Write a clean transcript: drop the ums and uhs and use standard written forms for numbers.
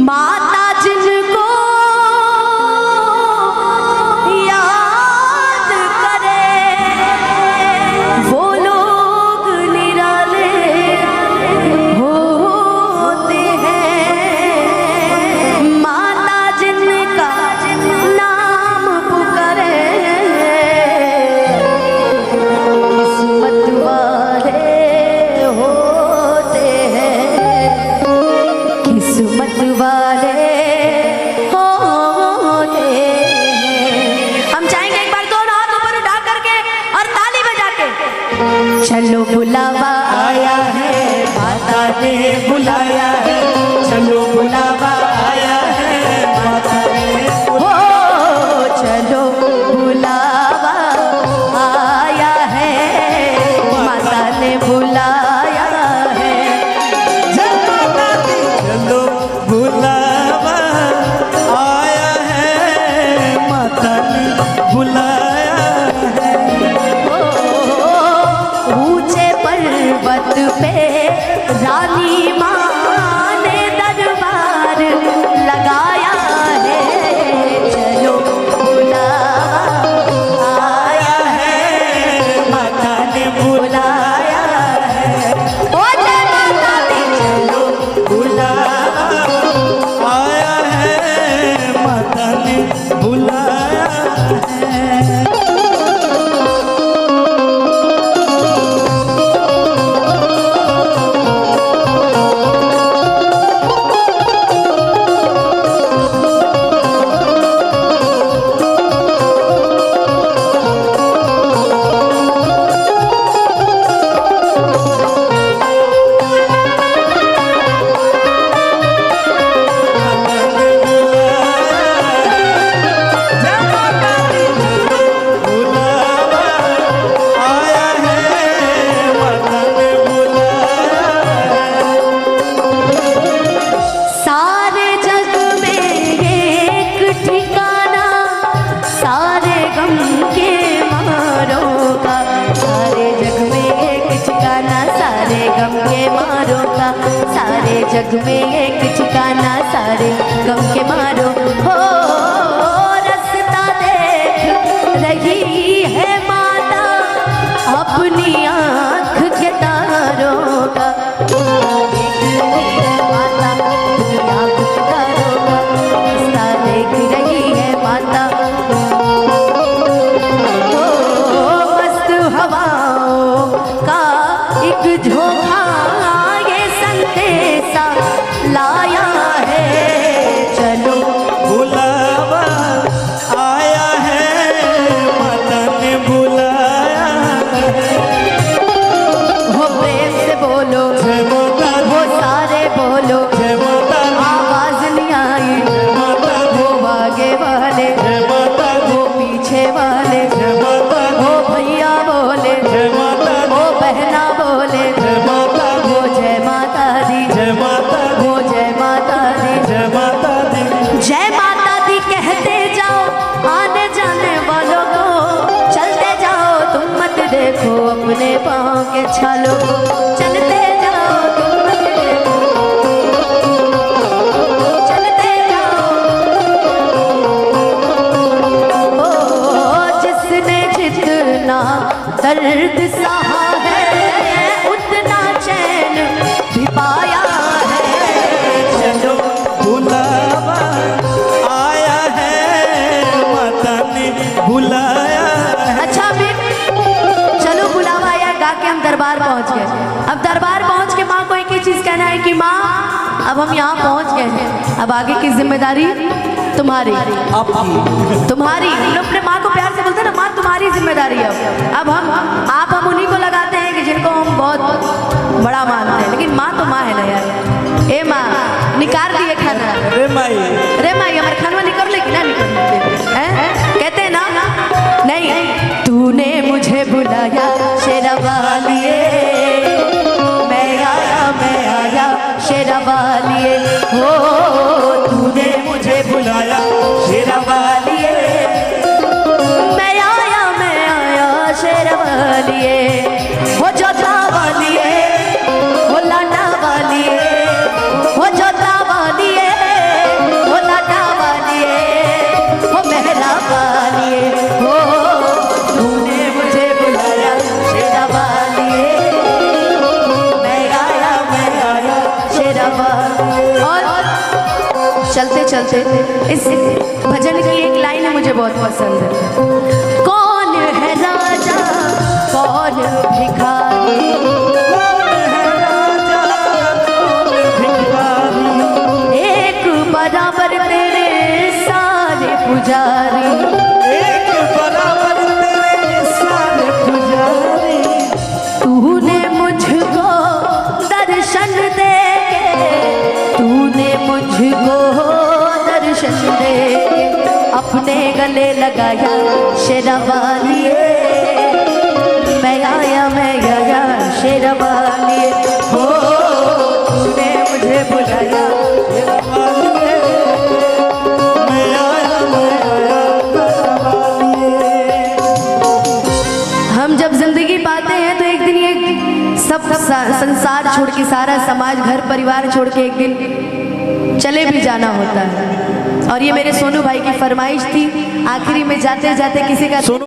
माता जिनको याद करे वो लोग निराले होते हैं। माता जिनका नाम पुकारे किस्मत वाले होते हैं, किस्मत वाले होते हैं। हम चाहेंगे एक बार दोनों हाथ ऊपर उठा करके और ताली बजा के, चलो बुलावा आया है, माता ने बुलाया है, चलो बुलावा आया है, माता ने हो, चलो बुलावा आया है, माता ने बुलाया है। चलो बुलावा आया है, माता ने बुलाया है। ऊंचे पर्वत पे रानी माँ ने दरबार लगाया है, चलो बुलावा आया है, माता ने बुलाया है। ओ जय माता दी, चलो बुलावा आया है, माता ने बुलाया है। सारे जग में एक ठिकाना सारे गम के मारों का, सारे जग में एक ठिकाना सारे गम के मारों का, सारे जग में एक ठिकाना सारे गम के मारों। हो रास्ता देख रही है माता अपनी आँख के तारों का, देख रही है माता अपनी आँख के तारों का, रास्ता देख रही है माता। ओ मस्त हवाओं का एक झोंका ये संदेशा लाया है, चलो बुलावा आया है, माता ने बुलाया है। हो प्रेम से बोलो, जय माता दी, वो सारे बोलो, जय माता दी, आवाज नहीं आई, जय माता दी, वो आगे वाले, जय माता दी, वो पीछे वाले, जय माता दी, वो भैया बोले, जय माता दी, वो बहना बोले, जय माता दी, वो जय माता दी, जय माता दी, वो जय माता दी, जय माता दी। जय माता दी कहते जाओ आने जाने वालों को, चलते जाओ तुम मत देखो अपने पाँव के छालों को, चलते जाओ तुम मत देखो, चलते जाओ। ओ जिसने जितना दर्द सहा है उतना चैन भी पाया है, चलो बुलावा आया है, माता ने बुलाया है। अच्छा भी चलो बुलावा आया गा के हम दरबार पहुंच गए। अब दरबार पहुंच के माँ को एक ही चीज कहना है कि माँ अब हम यहाँ पहुंच गए हैं, अब आगे की जिम्मेदारी तुम्हारी, तुम्हारी। हम लोग अपने माँ को प्यार से बोलते हैं ना, माँ तुम्हारी जिम्मेदारी है। अब हम उन्हीं को लगाते हैं कि जिनको हम बहुत बड़ा मानते हैं, लेकिन माँ तो माँ है ना यार। ए माँ निकाल दिए खाना, रे माई, रे माई हमारे खानवा निकल लेगी ना, निकल हैं कहते हैं ना, नहीं तूने मुझे बुलाया शेरावालिए, मैं आया शेरावालिए, हो तूने मुझे बुलाया शेरावालिए, मैं आया शेरावालिए, हो जोता वालिए, हो लाडा वालिए, हो जोता वालिए, चलते चलते इस भजन की एक लाइन मुझे बहुत पसंद है। कौन है राजा कौन भिखारी, एक बराबर तेरे सारे पुजारी, एक बराबर तेरे सारे पुजारी। तूने मुझको दर्शन दे के, तूने मुझको दर्शन दे के अपने गले लगाया शेरवाली, मैं आया शेरवाली हो, तूने मुझे बुलाया। मैं आया हम जब जिंदगी पाते हैं तो एक दिन ये सब संसार छोड़ के, सारा समाज घर परिवार छोड़ के एक दिन चले भी जाना होता है। और ये मेरे सोनू भाई की फरमाइश थी, आखिरी में जाते जाते किसी का